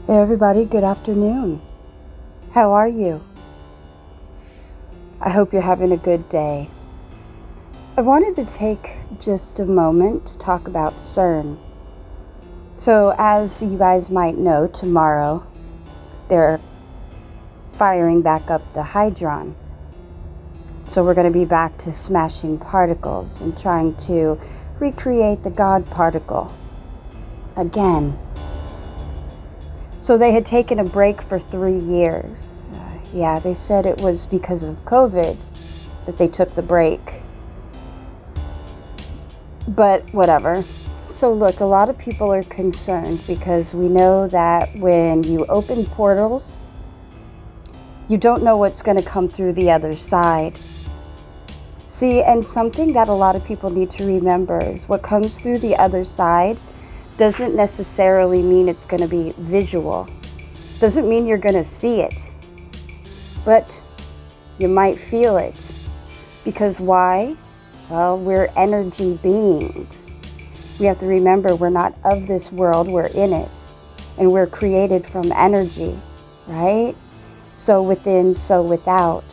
Hey everybody, good afternoon. How are you? I hope you're having a good day. I wanted to take just a moment to talk about Cern. So as you guys might know, tomorrow they're firing back up the Hadron. So we're going to be back to smashing particles and trying to recreate the God particle again. So they had taken a break for 3 years. They said it was because of COVID that they took the break. But whatever. So look, a lot of people are concerned because we know that when you open portals, you don't know what's going to come through the other side. See, and something that a lot of people need to remember is what comes through the other side doesn't necessarily mean it's going to be visual. Doesn't mean you're going to see it. But you might feel it. Because why? Well, we're energy beings. We have to remember we're not of this world, we're in it. And we're created from energy, right? So within, so without.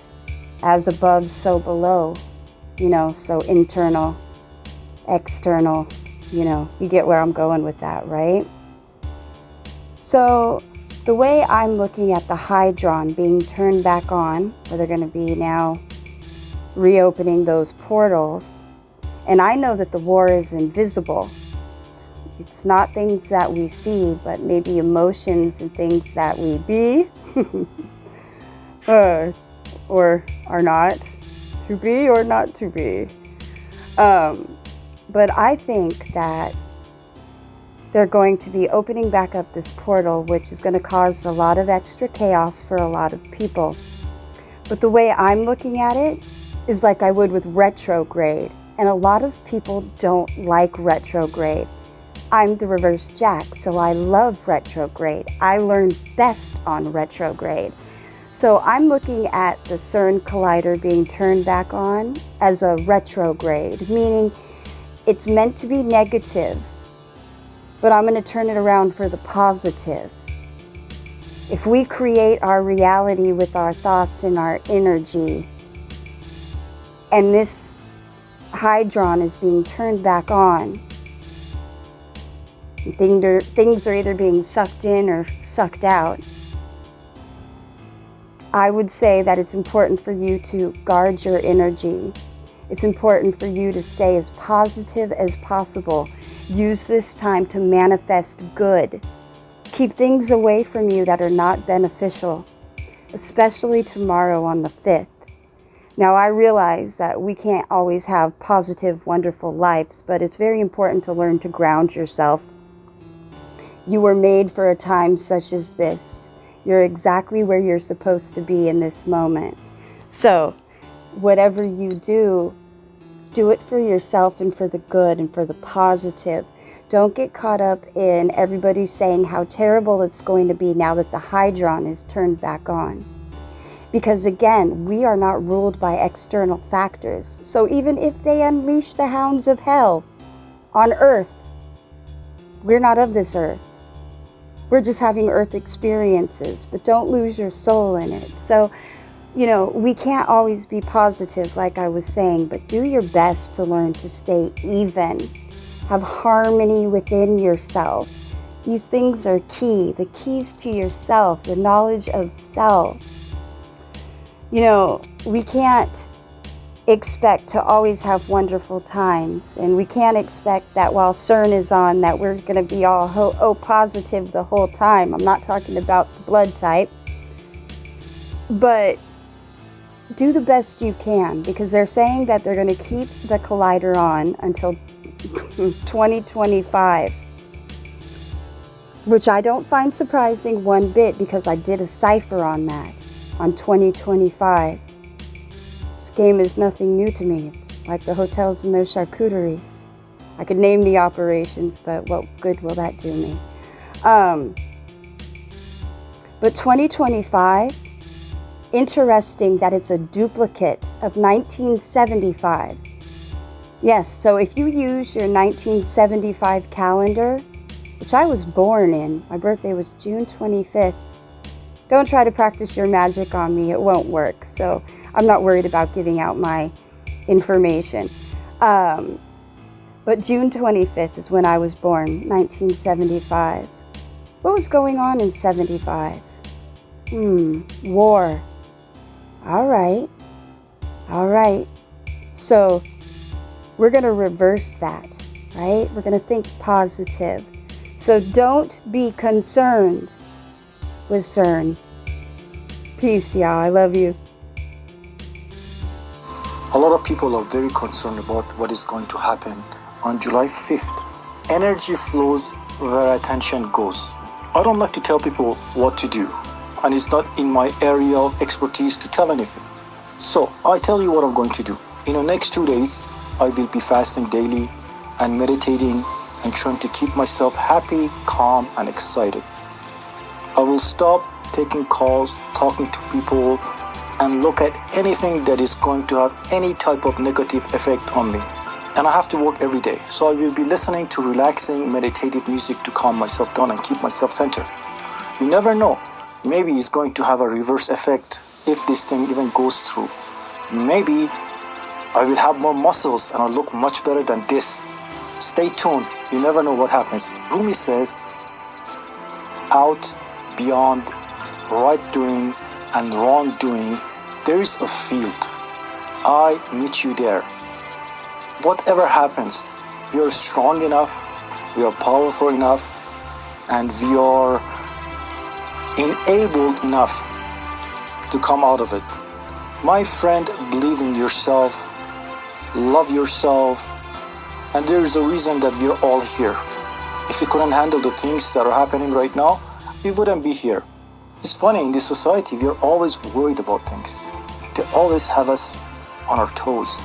As above, so below. So internal, external. You get where I'm going with that, right? So the way I'm looking at the Hadron being turned back on, where they're going to be now reopening those portals, and I know that the war is invisible. It's not things that we see, but maybe emotions and things that we be, or are not to be or not to be. But I think that they're going to be opening back up this portal, which is going to cause a lot of extra chaos for a lot of people. But the way I'm looking at it is like I would with retrograde. And a lot of people don't like retrograde. I'm the reverse Jack, so I love retrograde. I learn best on retrograde. So I'm looking at the Cern collider being turned back on as a retrograde, meaning it's meant to be negative, but I'm going to turn it around for the positive. If we create our reality with our thoughts and our energy, and this Hadron is being turned back on, things are either being sucked in or sucked out, I would say that it's important for you to guard your energy. It's important for you to stay as positive as possible. Use this time to manifest good. Keep things away from you that are not beneficial, especially tomorrow on the 5th. Now, I realize that we can't always have positive, wonderful lives, but it's very important to learn to ground yourself. You were made for a time such as this. You're exactly where you're supposed to be in this moment. So, whatever you do it for yourself and for the good and for the positive. Don't get caught up in everybody saying how terrible it's going to be now that the Hadron is turned back on. Because again, we are not ruled by external factors. So even if they unleash the hounds of hell on Earth, we're not of this Earth. We're just having Earth experiences, but don't lose your soul in it. So, we can't always be positive, like I was saying, but do your best to learn to stay even. Have harmony within yourself. These things are key. The keys to yourself, the knowledge of self. We can't expect to always have wonderful times, and we can't expect that while Cern is on that we're going to be all positive the whole time. I'm not talking about the blood type, but do the best you can, because they're saying that they're going to keep the collider on until 2025, which I don't find surprising one bit, because I did a cipher on that on 2025. This game is nothing new to me. It's like the hotels and their charcuteries. I could name the operations, but what good will that do me? But 2025, interesting that it's a duplicate of 1975. Yes, so if you use your 1975 calendar, which I was born in. My birthday was June 25th. Don't try to practice your magic on me. It won't work. So I'm not worried about giving out my information. But June 25th is when I was born, 1975. What was going on in 75? War. All right. So we're going to reverse that, right? We're going to think positive. So don't be concerned with Cern. Peace, y'all. I love you. A lot of people are very concerned about what is going to happen on July 5th. Energy flows where attention goes. I don't like to tell people what to do, and it's not in my area of expertise to tell anything. So I tell you what I'm going to do. In the next 2 days, I will be fasting daily and meditating and trying to keep myself happy, calm, and excited. I will stop taking calls, talking to people, and look at anything that is going to have any type of negative effect on me. And I have to work every day, so I will be listening to relaxing, meditative music to calm myself down and keep myself centered. You never know, maybe it's going to have a reverse effect if this thing even goes through. Maybe I will have more muscles and I'll look much better than this. Stay tuned, you never know what happens. Rumi says, out beyond right doing and wrong doing, there is a field. I meet you there. Whatever happens, we are strong enough, we are powerful enough, and we are enabled enough to come out of it. My friend, believe in yourself, love yourself, and there is a reason that we're all here. If we couldn't handle the things that are happening right now, we wouldn't be here. It's funny, in this society, we're always worried about things. They always have us on our toes.